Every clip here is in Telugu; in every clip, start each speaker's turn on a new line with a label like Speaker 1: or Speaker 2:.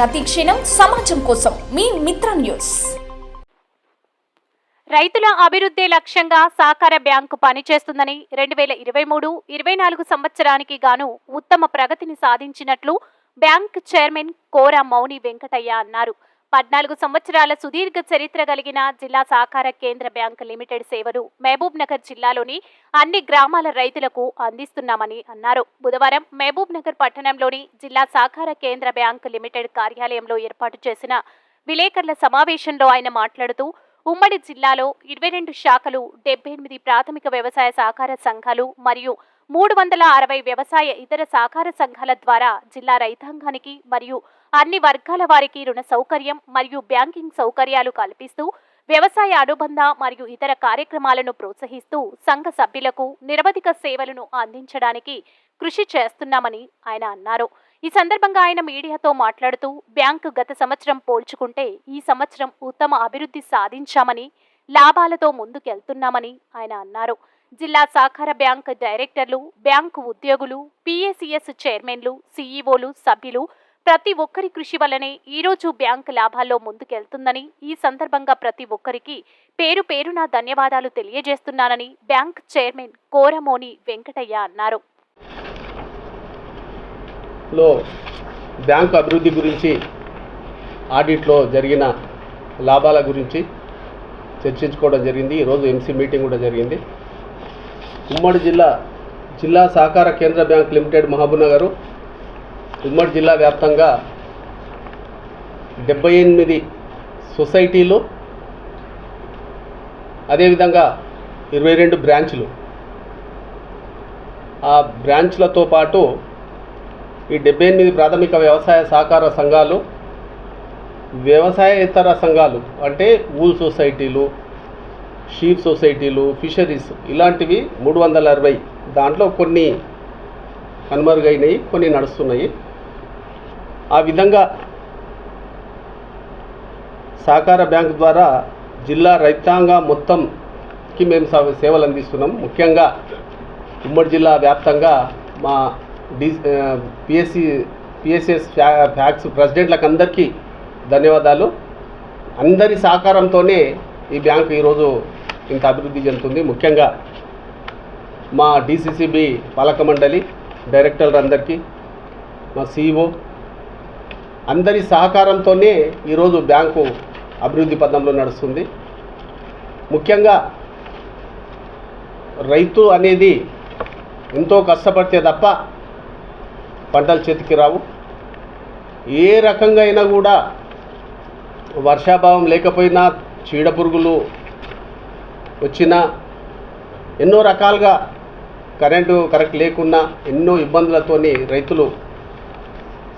Speaker 1: ప్రతి క్షణం సమాజం కోసం మీ మిత్ర న్యూస్.
Speaker 2: రైతుల అభివృద్ధి లక్ష్యంగా సహకార బ్యాంకు పనిచేస్తుందని 2023-24 సంవత్సరానికి గాను ఉత్తమ ప్రగతిని సాధించినట్లు బ్యాంక్ చైర్మన్ కోరా మౌని వెంకటయ్య అన్నారు. 14 సంవత్సరాల సుదీర్ఘ చరిత్ర కలిగిన జిల్లా సహకార కేంద్ర బ్యాంక్ లిమిటెడ్ సేవలు మహబూబ్ నగర్ జిల్లాలోని అన్ని గ్రామాల రైతులకు అందిస్తున్నామని అన్నారు. బుధవారం మహబూబ్ నగర్ పట్టణంలోని జిల్లా సహకార కేంద్ర బ్యాంక్ లిమిటెడ్ కార్యాలయంలో ఏర్పాటు చేసిన విలేకరుల సమావేశంలో ఆయన మాట్లాడుతూ ఉమ్మడి జిల్లాలో 22 శాఖలు, 78 ప్రాథమిక వ్యవసాయ సహకార సంఘాలు మరియు 360 వ్యవసాయ ఇతర సహకార సంఘాల ద్వారా జిల్లా రైతాంగానికి మరియు అన్ని వర్గాల వారికి రుణ సౌకర్యం మరియు బ్యాంకింగ్ సౌకర్యాలు కల్పిస్తూ వ్యవసాయ అనుబంధ మరియు ఇతర కార్యక్రమాలను ప్రోత్సహిస్తూ సంఘ సభ్యులకు నిరవధిక సేవలను అందించడానికి కృషి చేస్తున్నామని ఆయన అన్నారు. ఈ సందర్భంగా ఆయన మీడియాతో మాట్లాడుతూ బ్యాంకు గత సంవత్సరం పోల్చుకుంటే ఈ సంవత్సరం ఉత్తమ అభివృద్ధి సాధించామని, లాభాలతో ముందుకెళ్తున్నామని ఆయన అన్నారు. జిల్లా సహకార బ్యాంక్ డైరెక్టర్లు, బ్యాంకు ఉద్యోగులు, పిఏసిఎస్ చైర్మన్లు, సిఈఓలు, సభ్యులు ప్రతి ఒక్కరి కృషి వల్లనే ఈరోజు బ్యాంక్ లాభాల్లో ముందుకెళ్తుందని, ఈ సందర్భంగా ప్రతి ఒక్కరికి పేరు పేరున ధన్యవాదాలు తెలియజేస్తున్నానని బ్యాంక్ చైర్మన్ కోరమోని వెంకటయ్య అన్నారు.
Speaker 3: బ్యాంకు అభివృద్ధి గురించి, ఆడిట్లో జరిగిన లాభాల గురించి చర్చించుకోవడం జరిగింది. ఈరోజు ఎంసీ మీటింగ్ కూడా జరిగింది. ఉమ్మడి జిల్లా సహకార కేంద్ర బ్యాంక్ లిమిటెడ్ మహబూబ్ నగర్ ఉమ్మడి జిల్లా వ్యాప్తంగా 78 సొసైటీలు, అదేవిధంగా 22 బ్రాంచ్లు. ఆ బ్రాంచ్లతో పాటు ఈ 78 ప్రాథమిక వ్యవసాయ సహకార సంఘాలు, వ్యవసాయ ఇతర సంఘాలు అంటే ఊల్ సొసైటీలు, షీప్ సొసైటీలు, ఫిషరీస్ ఇలాంటివి 360. దాంట్లో కొన్ని కనుమరుగైనవి, కొన్ని నడుస్తున్నాయి. ఆ విధంగా సహకార బ్యాంక్ ద్వారా జిల్లా రైతాంగ మొత్తంకి మేము సేవలు అందిస్తున్నాం. ముఖ్యంగా ఉమ్మడి జిల్లా వ్యాప్తంగా మా పిఎస్ఎస్ ఫ్యాక్స్ ప్రెసిడెంట్లకు అందరికీ ధన్యవాదాలు. అందరి సహకారంతోనే ఈ బ్యాంకు ఈరోజు ఇంత అభివృద్ధి చెందుతుంది. ముఖ్యంగా మా డిసిసిబి పాలక మండలి డైరెక్టర్లందరికీ, మా సిఇఓ అందరి సహకారంతోనే ఈరోజు బ్యాంకు అభివృద్ధి పథంలో నడుస్తుంది. ముఖ్యంగా రైతు అనేది ఎంతో కష్టపడితే తప్ప పంటలు చేతికి రావు. ఏ రకంగా అయినా కూడా వర్షాభావం లేకపోయినా, చీడపురుగులు వచ్చినా, ఎన్నో రకాలుగా కరెంటు కరెక్ట్ లేకున్నా ఎన్నో ఇబ్బందులతోని రైతులు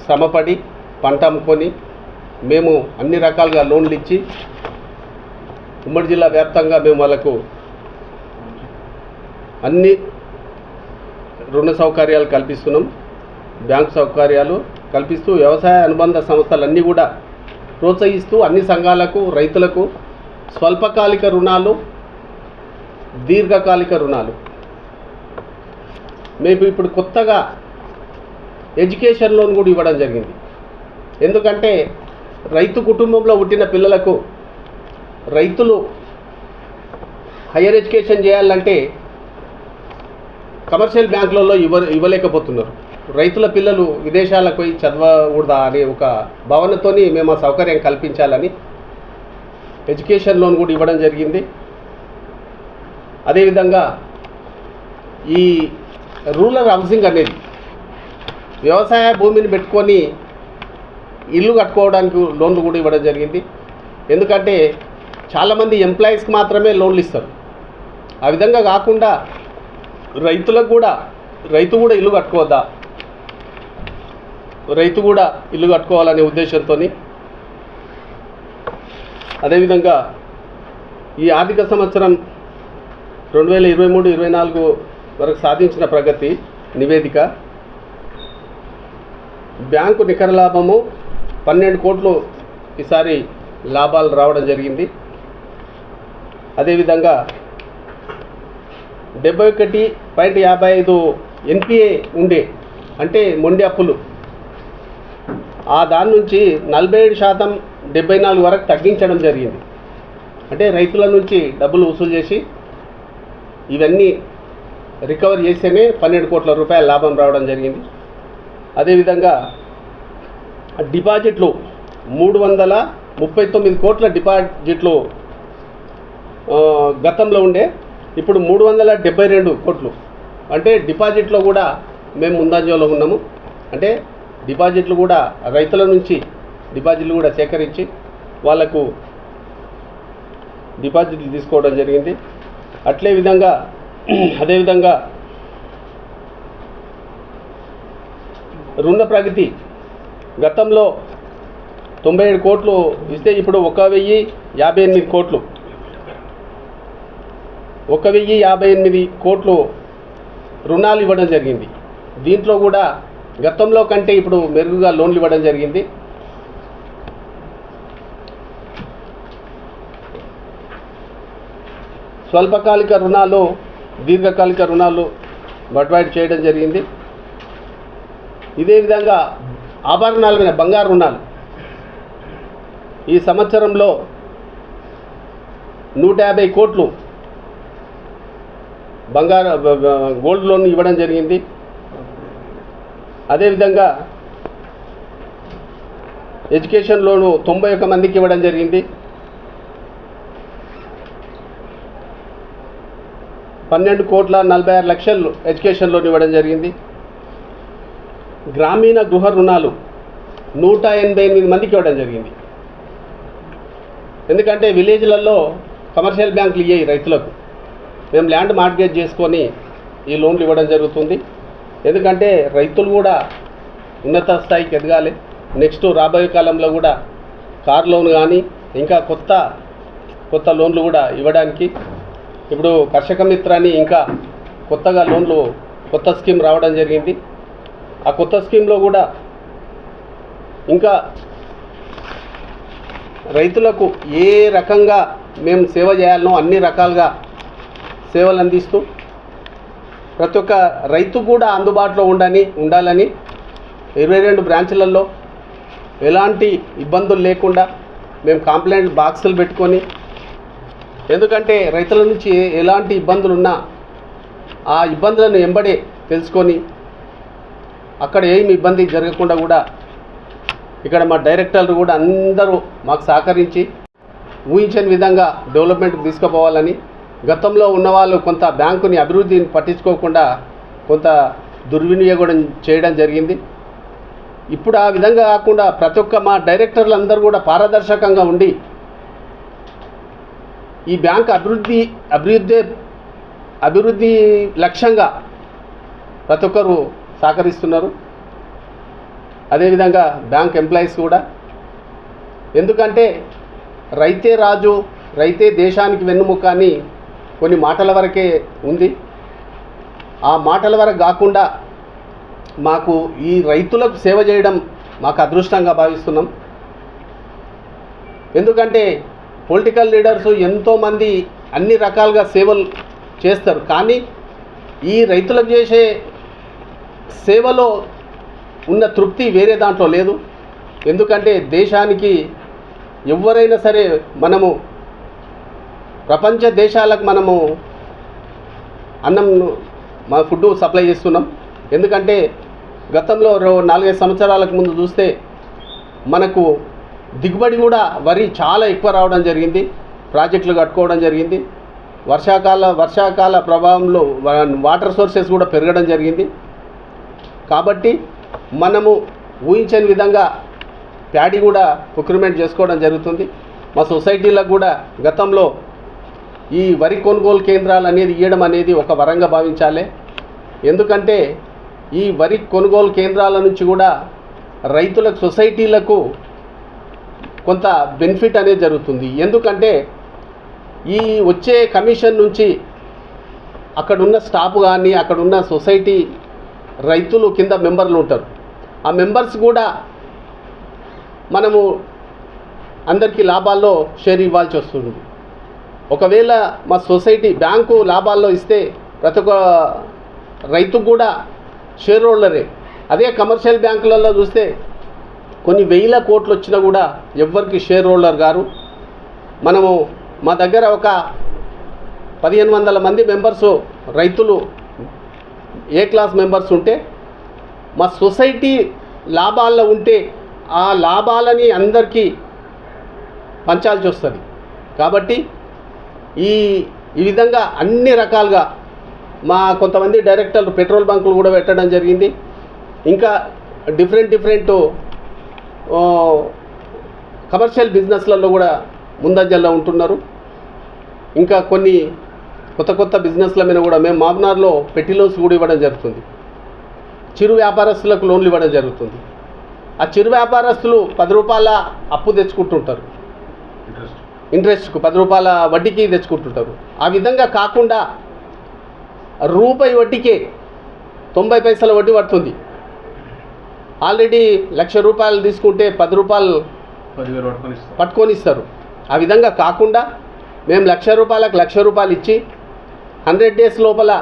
Speaker 3: శ్రమపడి పంట అమ్ముకొని మేము అన్ని రకాలుగా లోన్లు ఇచ్చి ఉమ్మడి జిల్లా వ్యాప్తంగా మేము వాళ్ళకు అన్ని రుణ సౌకర్యాలు కల్పిస్తున్నాం. బ్యాంకు సౌకర్యాలు కల్పిస్తూ వ్యవసాయ అనుబంధ సంస్థలన్నీ కూడా ప్రోత్సహిస్తూ అన్ని సంఘాలకు, రైతులకు స్వల్పకాలిక రుణాలు, దీర్ఘకాలిక రుణాలు. మేము ఇప్పుడు కొత్తగా ఎడ్యుకేషన్ లోన్ కూడా ఇవ్వడం జరిగింది. ఎందుకంటే రైతు కుటుంబంలో పుట్టిన పిల్లలకు రైతులు హయ్యర్ ఎడ్యుకేషన్ చేయాలంటే కమర్షియల్ బ్యాంకులలో ఇవ్వలేకపోతున్నారు. రైతుల పిల్లలు విదేశాలకు పోయి చదవకూడదా అనే ఒక భావనతోని మేము ఆ సౌకర్యం కల్పించాలని ఎడ్యుకేషన్ లోన్ కూడా ఇవ్వడం జరిగింది. అదేవిధంగా ఈ రూరల్ హౌసింగ్ అనేది వ్యవసాయ భూమిని పెట్టుకొని ఇల్లు కట్టుకోవడానికి లోన్లు కూడా ఇవ్వడం జరిగింది. ఎందుకంటే చాలామంది ఎంప్లాయీస్కి మాత్రమే లోన్లు ఇస్తారు. ఆ విధంగా కాకుండా రైతులకు కూడా రైతు కూడా ఇల్లు కట్టుకోవద్దా, రైతు కూడా ఇల్లు కట్టుకోవాలనే ఉద్దేశంతో అదేవిధంగా ఈ ఆర్థిక సంవత్సరం 2023-24 వరకు సాధించిన ప్రగతి నివేదిక, బ్యాంకు నికర లాభము 12 కోట్లు ఈసారి లాభాలు రావడం జరిగింది. అదేవిధంగా 71.55 ఎన్పిఏ ఉండే, అంటే మొండి అప్పులు దాని నుంచి 47% 74 వరకు తగ్గించడం జరిగింది. అంటే రైతుల నుంచి డబ్బులు వసూలు చేసి ఇవన్నీ రికవర్ చేస్తేనే 12 కోట్ల రూపాయల లాభం రావడం జరిగింది. అదేవిధంగా డిపాజిట్లు 339 కోట్ల డిపాజిట్లు గతంలో ఉండే, ఇప్పుడు 372 కోట్లు. అంటే డిపాజిట్లో కూడా మేము ముందంజలో ఉన్నాము. అంటే డిపాజిట్లు కూడా రైతుల నుంచి డిపాజిట్లు కూడా సేకరించి వాళ్లకు డిపాజిట్లు తీసుకోవడం జరిగింది. అదేవిధంగా రుణ ప్రగతి గతంలో 97 కోట్లు ఇస్తే ఇప్పుడు 1058 కోట్లు 1058 కోట్లు రుణాలు ఇవ్వడం జరిగింది. దీంట్లో కూడా గతంలో కంటే ఇప్పుడు మెరుగుగా లోన్లు ఇవ్వడం జరిగింది. స్వల్పకాలిక రుణాలు, దీర్ఘకాలిక రుణాలు బట్వాయిడ్ చేయడం జరిగింది. ఇదే విధంగా ఆభరణాల మీద బంగారు రుణాలు ఈ సంవత్సరంలో 150 కోట్లు గోల్డ్ లోన్ ఇవ్వడం జరిగింది. అదేవిధంగా ఎడ్యుకేషన్ లోను 91 మందికి ఇవ్వడం జరిగింది. 12,46,00,000 ఎడ్యుకేషన్ లోన్ ఇవ్వడం జరిగింది. గ్రామీణ గృహ రుణాలు 188 మందికి ఇవ్వడం జరిగింది. ఎందుకంటే విలేజ్లలో కమర్షియల్ బ్యాంకులు ఇయ్యాయి రైతులకు. మేము ల్యాండ్ మార్ట్గేజ్ చేసుకొని ఈ లోన్లు ఇవ్వడం జరుగుతుంది. ఎందుకంటే రైతులు కూడా ఉన్నత స్థాయికి ఎదగాలి. నెక్స్ట్ రాబోయే కాలంలో కూడా కార్ లోన్ కానీ ఇంకా కొత్త లోన్లు కూడా ఇవ్వడానికి ఇప్పుడు కర్షక మిత్ర అని ఇంకా కొత్తగా లోన్లు కొత్త స్కీమ్ రావడం జరిగింది. ఆ కొత్త స్కీమ్లో కూడా ఇంకా రైతులకు ఏ రకంగా మేము సేవ చేయాలనో అన్ని రకాలుగా సేవలు అందిస్తూ ప్రతి ఒక్క రైతు కూడా అందుబాటులో ఉండాలని 22 బ్రాంచ్లలో ఎలాంటి ఇబ్బందులు లేకుండా మేము కంప్లైంట్ బాక్సులు పెట్టుకొని, ఎందుకంటే రైతుల నుంచి ఎలాంటి ఇబ్బందులు ఉన్నా ఆ ఇబ్బందులను ఎంబడే తెలుసుకొని అక్కడ ఏమి ఇబ్బంది జరగకుండా కూడా ఇక్కడ మా డైరెక్టర్లు కూడా అందరూ మాకు సహకరించి ఊహించని విధంగా డెవలప్మెంట్కి తీసుకుపోవాలని, గతంలో ఉన్నవాళ్ళు కొంత బ్యాంకుని అభివృద్ధిని పట్టించుకోకుండా కొంత దుర్వినియోగం చేయడం జరిగింది. ఇప్పుడు ఆ విధంగా కాకుండా ప్రతి ఒక్క మా డైరెక్టర్లు అందరూ కూడా పారదర్శకంగా ఉండి ఈ బ్యాంక్ అభివృద్ధి లక్ష్యంగా ప్రతి ఒక్కరు సహకరిస్తున్నారు. అదేవిధంగా బ్యాంక్ ఎంప్లాయీస్ కూడా, ఎందుకంటే రైతే రాజు, రైతే దేశానికి వెన్నుముక అని కొన్ని మాటల వరకే ఉంది. ఆ మాటల వరకు కాకుండా మాకు ఈ రైతులకు సేవ చేయడం మాకు అదృష్టంగా భావిస్తున్నాం. ఎందుకంటే పొలిటికల్ లీడర్స్ ఎంతోమంది అన్ని రకాలుగా సేవలు చేస్తారు, కానీ ఈ రైతులకు చేసే సేవలో ఉన్న తృప్తి వేరే దాంట్లో లేదు. ఎందుకంటే దేశానికి ఎవరైనా సరే మనము ప్రపంచ దేశాలకు మనము అన్నం మా ఫుడ్ సప్లై చేస్తున్నాం. ఎందుకంటే గతంలో 4-5 సంవత్సరాలకు ముందు చూస్తే మనకు దిగుబడి కూడా వరి చాలా ఎక్కువ రావడం జరిగింది. ప్రాజెక్టులు కట్టుకోవడం జరిగింది. వర్షాకాల ప్రభావంలో వాటర్ సోర్సెస్ కూడా పెరగడం జరిగింది. కాబట్టి మనము ఊహించని విధంగా ప్యాడీ కూడా ప్రొక్యూర్మెంట్ చేసుకోవడం జరుగుతుంది. మా సొసైటీలకు కూడా గతంలో ఈ వరి కొనుగోలు కేంద్రాలు అనేది ఇవ్వడం అనేది ఒక వరంగా భావించాలి. ఎందుకంటే ఈ వరి కొనుగోలు కేంద్రాల నుంచి కూడా రైతులకు, సొసైటీలకు కొంత బెనిఫిట్ అనేది జరుగుతుంది. ఎందుకంటే ఈ వచ్చే కమిషన్ నుంచి అక్కడున్న స్టాఫ్ కానీ అక్కడున్న సొసైటీ రైతులు కింద మెంబర్లు ఉంటారు. ఆ మెంబర్స్ కూడా మనము అందరికీ లాభాల్లో షేర్ ఇవ్వాల్సి వస్తుంది. ఒకవేళ మా సొసైటీ బ్యాంకు లాభాల్లో ఇస్తే ప్రతి ఒక్క రైతు కూడా షేర్ హోల్డరే. అదే కమర్షియల్ బ్యాంకులలో చూస్తే కొన్ని వేల కోట్లు వచ్చినా కూడా ఎవ్వరికి షేర్ హోల్డర్ గారు. మనము మా దగ్గర ఒక 1500 మంది మెంబర్సు రైతులు ఏ క్లాస్ మెంబర్స్ ఉంటే మా సొసైటీ లాభాల్లో ఉంటే ఆ లాభాలని అందరికీ పంచాల్సి వస్తుంది. కాబట్టి ఈ విధంగా అన్ని రకాలుగా మా కొంతమంది డైరెక్టర్లు పెట్రోల్ బంకులు కూడా పెట్టడం జరిగింది. ఇంకా డిఫరెంట్ కమర్షియల్ బిజినెస్లలో కూడా ముందంజల్లో ఉంటున్నారు. ఇంకా కొన్ని కొత్త బిజినెస్ల మీద కూడా మేము మామ్నార్లో పెట్టి లోన్స్ కూడా ఇవ్వడం జరుగుతుంది. చిరు వ్యాపారస్తులకు లోన్లు ఇవ్వడం జరుగుతుంది. ఆ చిరు వ్యాపారస్తులు 10 రూపాయల అప్పు తెచ్చుకుంటుంటారు, ఇంట్రెస్ట్కు 10 రూపాయల వడ్డీకి తెచ్చుకుంటుంటారు. ఆ విధంగా కాకుండా రూపాయి వడ్డీకే 90 పైసల వడ్డీ పడుతుంది. ఆల్రెడీ 1,00,000 రూపాయలు తీసుకుంటే 10 రూపాయలు పట్టుకొని ఇస్తారు. ఆ విధంగా కాకుండా మేము 1,00,000 రూపాయలకు 1,00,000 రూపాయలు ఇచ్చి 100 డేస్ లోపల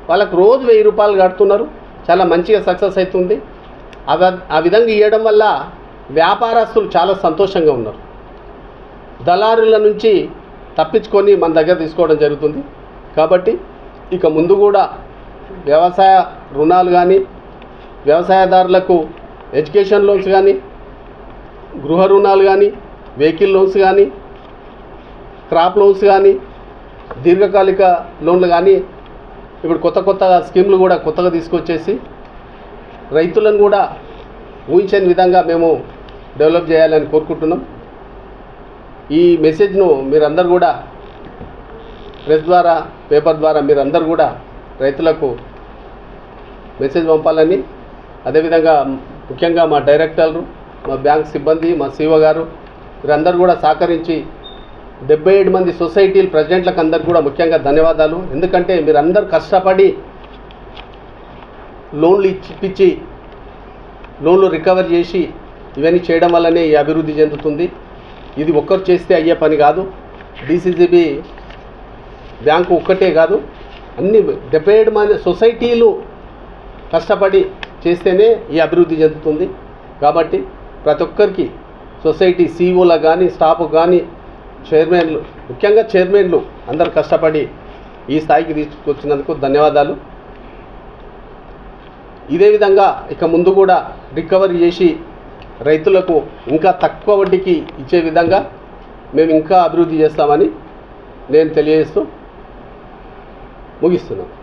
Speaker 3: వాళ్ళకు రోజు 1000 రూపాయలు కడుతున్నారు. చాలా మంచిగా సక్సెస్ అవుతుంది. ఆ విధంగా ఇవ్వడం వల్ల వ్యాపారస్తులు చాలా సంతోషంగా ఉన్నారు. దళారుల నుంచి తప్పించుకొని మన దగ్గర తీసుకోవడం జరుగుతుంది. కాబట్టి ఇక ముందు కూడా వ్యవసాయ రుణాలు కానీ, వ్యవసాయదారులకు ఎడ్యుకేషన్ లోన్స్ కానీ, గృహ రుణాలు కానీ, వెహికల్ లోన్స్ కానీ, క్రాప్ లోన్స్ కానీ, దీర్ఘకాలిక లోన్లు కానీ ఇప్పుడు కొత్త స్కీమ్లు కూడా కొత్తగా తీసుకొచ్చేసి రైతులను కూడా ఊహించని విధంగా మేము డెవలప్ చేయాలని కోరుకుంటున్నాం. ఈ మెసేజ్ను మీరందరూ కూడా ప్రెస్ ద్వారా, పేపర్ ద్వారా మీరందరూ కూడా రైతులకు మెసేజ్ పంపాలని, అదేవిధంగా ముఖ్యంగా మా డైరెక్టర్లు, మా బ్యాంక్ సిబ్బంది, మా సీఓ గారు వీరందరూ కూడా సహకరించి 77 మంది సొసైటీల ప్రెసిడెంట్లకు అందరికీ కూడా ముఖ్యంగా ధన్యవాదాలు. ఎందుకంటే మీరందరూ కష్టపడి లోన్లు ఇప్పించి లోన్లు రికవర్ చేసి ఇవన్నీ చేయడం వల్లనే ఈ అభివృద్ధి చెందుతుంది. ఇది ఒక్కరు చేస్తే అయ్యే పని కాదు. డీసీసీబీ బ్యాంకు ఒక్కటే కాదు, అన్ని 77 మంది సొసైటీలు కష్టపడి చేస్తేనే ఈ అభివృద్ధి చెందుతుంది. కాబట్టి ప్రతి ఒక్కరికి సొసైటీ సీఈఓలకు కానీ, స్టాఫ్కు కానీ, చైర్మన్లు, ముఖ్యంగా చైర్మన్లు అందరు కష్టపడి ఈ స్థాయికి తీసుకొచ్చినందుకు ధన్యవాదాలు. ఇదే విధంగా ఇక ముందు కూడా రికవరీ చేసి రైతులకు ఇంకా తక్కువ వడ్డీకి ఇచ్చే విధంగా మేము ఇంకా అభివృద్ధి చేస్తామని నేను తెలియజేస్తూ ముగిస్తున్నాను.